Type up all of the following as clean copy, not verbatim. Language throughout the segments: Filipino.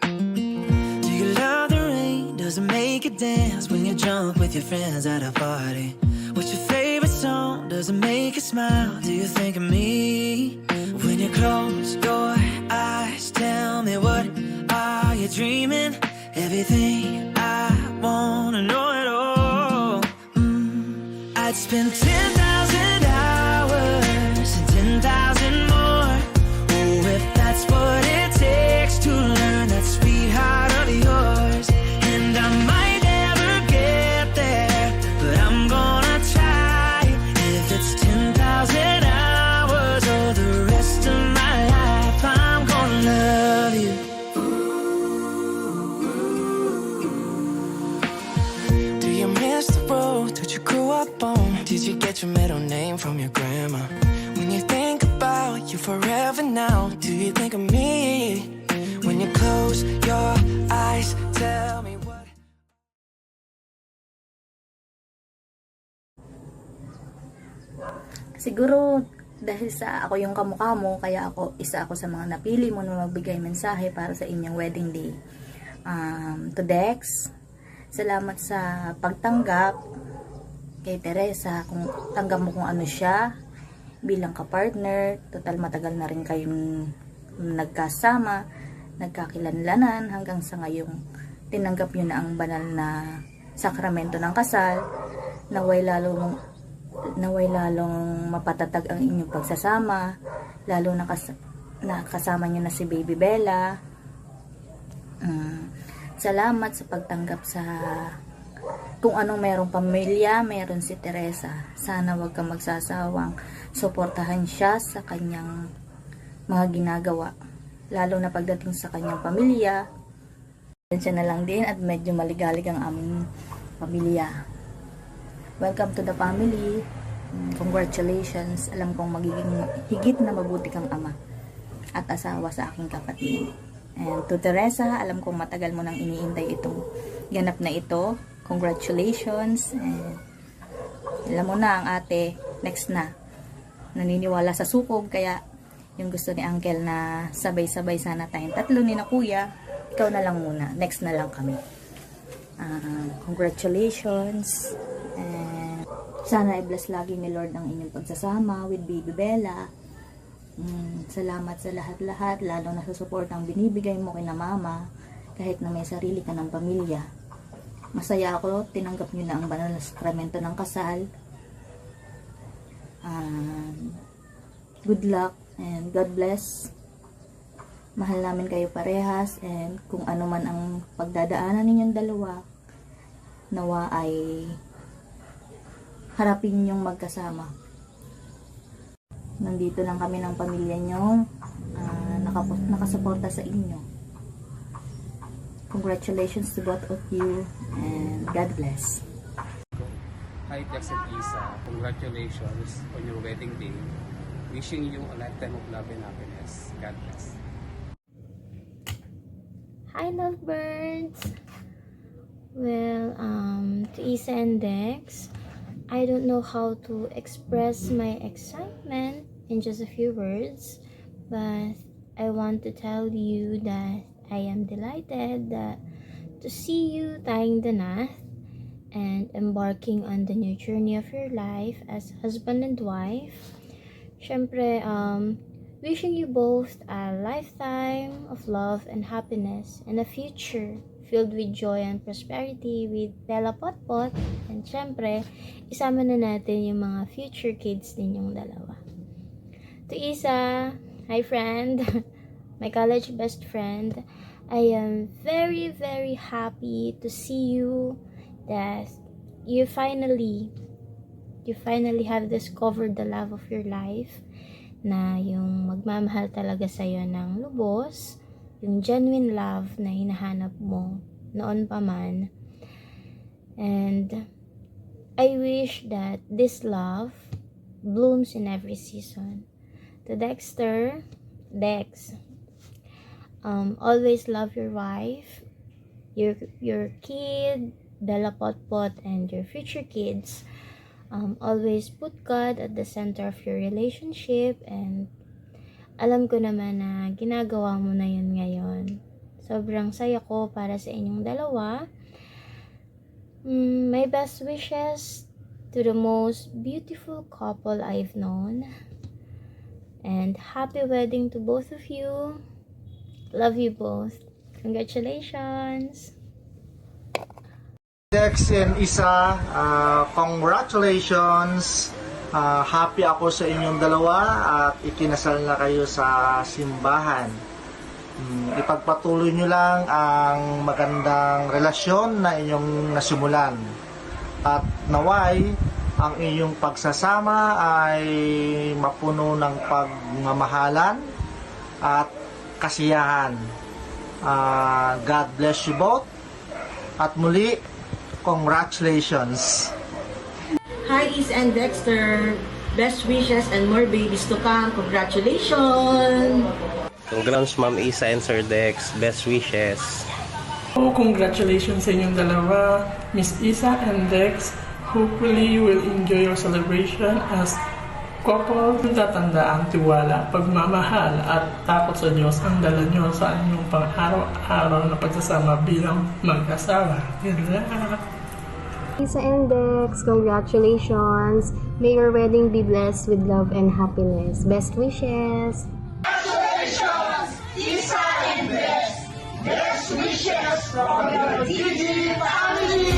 Do you love the rain? Does it make you dance when you're drunk with your friends at a party? What's your favorite song? Does it make you smile? Do you think of me? When you close your eyes, tell me, what are you dreaming? Everything I wanna know it all. I'd spend 10,000 hours and 10,000 more. Oh, if that's what it takes to learn that sweetheart of yours. And I might never get there, but I'm gonna try. If it's 10,000 hours or the rest of my life, I'm gonna love you. Do you miss the road that you grew up on? Did you get your middle name from your grandma? When you think about you forever now, do you think of me? When you close your eyes, tell me what. Siguro dahil sa ako yung kamukha mo, kaya isa ako sa mga napili mo na magbigay mensahe para sa inyong wedding day. To Dex, salamat sa pagtanggap kay Teresa, kung tanggap mo kung ano siya bilang ka-partner. Total matagal na rin kayong nagkasama, nagkakilanlanan, hanggang sa ngayong tinanggap nyo na ang banal na sakramento ng kasal. Naway lalong mapatatag ang inyong pagsasama, lalo na kasama nyo na si Baby Bella. Salamat sa pagtanggap sa kung anong merong pamilya, meron si Teresa. Sana wag kang magsasawang suportahan siya sa kanyang mga ginagawa, lalo na pagdating sa kanyang pamilya. Siya na lang din at medyo maligalig ang aming pamilya. Welcome to the family. Congratulations. Alam kong magiging higit na mabuti kang ama at asawa sa aking kapatid. And to Teresa, alam kong matagal mo nang iniintay itong ganap na ito. Congratulations. And alam mo na, ang ate next na. Naniniwala sa sukob, kaya yung gusto ni Uncle na sabay-sabay sana tayong tatlo ni na kuya, ikaw na lang muna. Next na lang kami. Congratulations. And sana i-bless lagi ni Lord ang inyong pagsasama with Baby Bella. Salamat sa lahat-lahat, lalo na sa support ang binibigay mo kina mama, kahit na may sarili ka ng pamilya. Masaya ako, tinanggap nyo na ang banal na sakramento ng kasal. Good luck and God bless. Mahal namin kayo parehas, and kung ano man ang pagdadaanan ninyong dalawa, nawa ay harapin ninyong magkasama. Nandito lang kami ng pamilya nyo, nakasuporta sa inyo. Congratulations to both of you, and God bless. Hi Dex and Isa, congratulations on your wedding day. Wishing you a lifetime of love and happiness. God bless. Hi lovebirds! Well, to Isa and Dex, I don't know how to express my excitement in just a few words, but I want to tell you that I am delighted to see you tying the knot and embarking on the new journey of your life as husband and wife. Syempre, wishing you both a lifetime of love and happiness and a future filled with joy and prosperity with Bella Potpot. And syempre, isama na natin yung mga future kids ninyong dalawa. To Isa, hi friend, my college best friend, I am very, very happy to see you that you finally have discovered the love of your life, na yung magmamahal talaga sa'yo ng lubos, yung genuine love na hinahanap mo noon pa man. And I wish that this love blooms in every season. To Dexter, Dex, always love your wife, your kid, Bella Potpot, and your future kids. Always put God at the center of your relationship, and alam ko naman na ginagawa mo na yun ngayon. Sobrang saya ko para sa inyong dalawa. My best wishes to the most beautiful couple I've known. And happy wedding to both of you. Love you both. Congratulations. Dex and Isa, congratulations. Happy ako sa inyong dalawa at ikinasal na kayo sa simbahan. Ipagpatuloy nyo lang ang magandang relasyon na inyong nasimulan. At naway, ang inyong pagsasama ay mapuno ng pagmamahalan at kasiyahan. God bless you both. At muli, congratulations. Hi, Is and Dexter. Best wishes and more babies to come. Congratulations! Congrats, Ma'am Isa and Sir Dex. Best wishes. Oh, congratulations sa inyong dalawa, Miss Isa and Dex. Hopefully, you will enjoy your celebration as couple. Tatanda ang tiwala, pagmamahal at takot sa Diyos ang dala nyo sa inyong pang-araw-araw na pagsasama bilang mag-asawa. Good luck! Isa and Dex, congratulations! May your wedding be blessed with love and happiness. Best wishes! Congratulations, Isa and Dex! Best wishes from the DG family!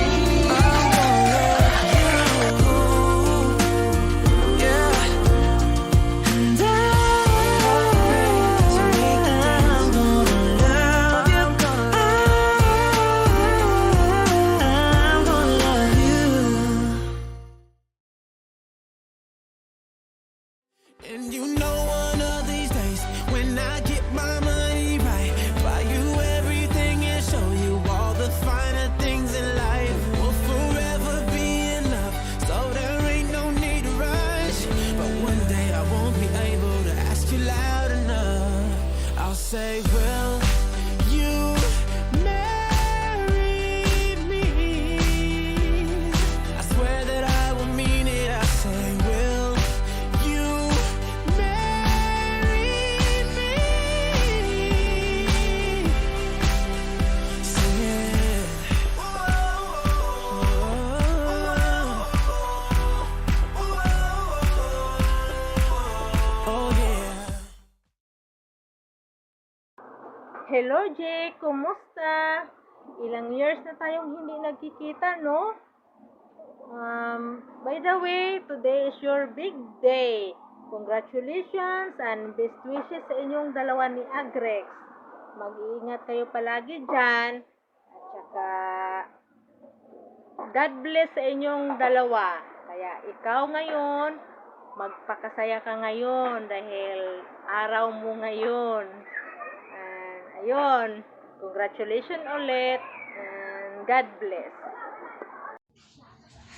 And you know one of these days, when I get my money right, buy you everything and show you all the finer things in life. Will forever be enough, so there ain't no need to rush. But one day I won't be able to ask you loud enough. I'll say, will you marry me? I swear that I will mean it. I say, will you marry me? Sing it. Oh yeah. Hello, Jake! Kumusta? Ilang years na tayong hindi nagkikita, no? By the way, today is your big day. Congratulations and best wishes sa inyong dalawa ni Agrex. Mag-iingat kayo palagi dyan. At saka, God bless sa inyong dalawa. Kaya ikaw ngayon, magpakasaya ka ngayon dahil araw mo ngayon. Ayun, congratulations ulit and God bless.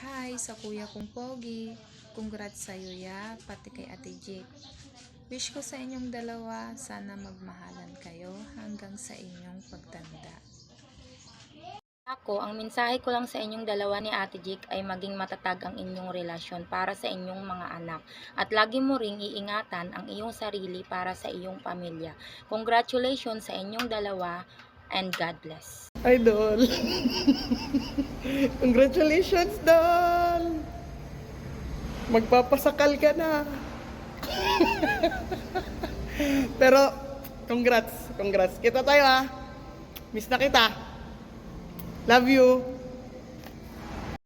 Hi sa kuya kong Pogi. Congrats sa'yo ya, pati kay Ate Jake. Wish ko sa inyong dalawa, sana magmahalan kayo hanggang sa inyong pagtanda. Ako, ang mensahe ko lang sa inyong dalawa ni Ate Jake ay maging matatag ang inyong relasyon para sa inyong mga anak. At lagi mo ring iingatan ang iyong sarili para sa iyong pamilya. Congratulations sa inyong dalawa and God bless. Idol! Congratulations, Dol! Magpapasakal ka na! Pero, congrats. Kita tayo ha! Miss na kita! Love you!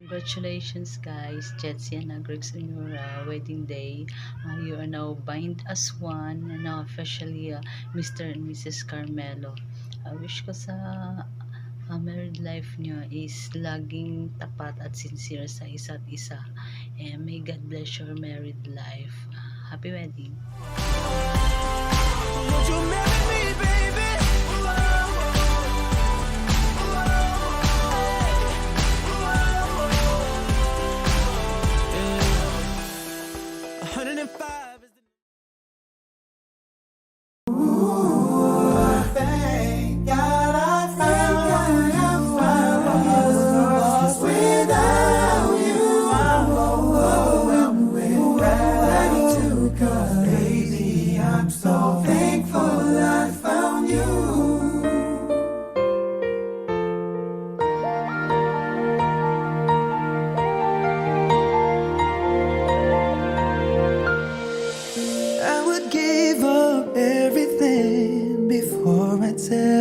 Congratulations guys, Jetsi and Agrex on your wedding day. You are now bind as one and now officially Mr. and Mrs. Carmelo. I wish ko sa married life nyo is laging tapat at sincere sa isa't isa. And may God bless your married life. Happy wedding! Would you marry me, baby? 105 is the Thank God I found you. Without you, I'm overwhelmed with gratitude. 'Cause baby, I'm so thankful I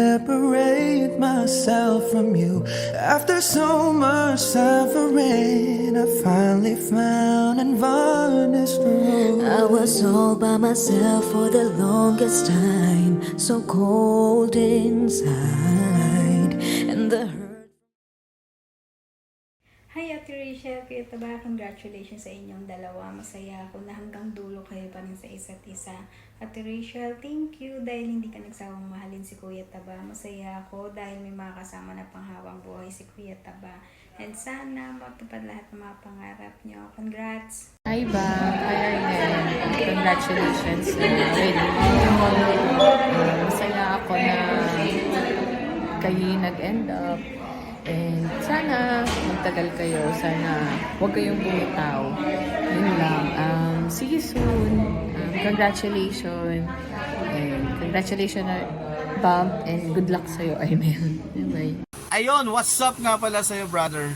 separate myself from you. After so much suffering, I finally found and varnished the road. I was all by myself for the longest time, so cold inside, and the hurt. Hi Ate Rachel, Kuya Taba, congratulations sa inyong dalawa. Masaya ako na hanggang dulo kayo pa rin sa isa't isa. Ate Rachel, thank you dahil hindi ka nagsawang mahalin si Kuya Taba. Masaya ako dahil may mga kasama na panghabang buhay si Kuya Taba. And sana matupad lahat ng mga pangarap niyo. Congrats! Hi ba? Hi Arnel. Congratulations sa wedding. Masaya ako na kayo nag-end up. And sana magtagal kayo. Sana huwag kayong bumitaw. Yun lang. See you soon. Congratulations. And congratulations Bump. And good luck sa'yo, Arnel. Bye. Ayun, what's up nga pala sa'yo, brother?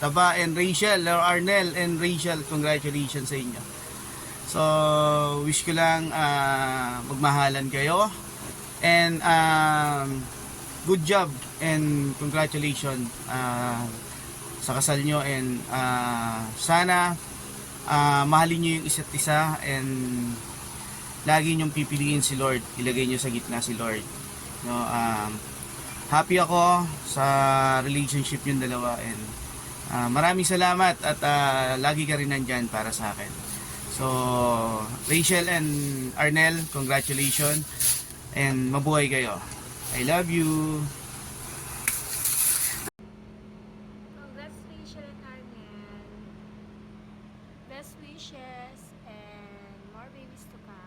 Taba and Rachel, or Arnel and Rachel, congratulations sa inyo. So, wish ko lang magmahalan kayo. And good job and congratulations sa kasal nyo. And sana mahalin nyo yung isa't isa and lagi nyong pipiliin si Lord. Ilagay nyo sa gitna si Lord. No, happy ako sa relationship yung dalawa and maraming salamat at lagi ka rin nandyan para sa akin. So, Rachel and Arnel, congratulations and mabuhay kayo. I love you. Congrats Rachel and Arnel. Best wishes and more babies to come.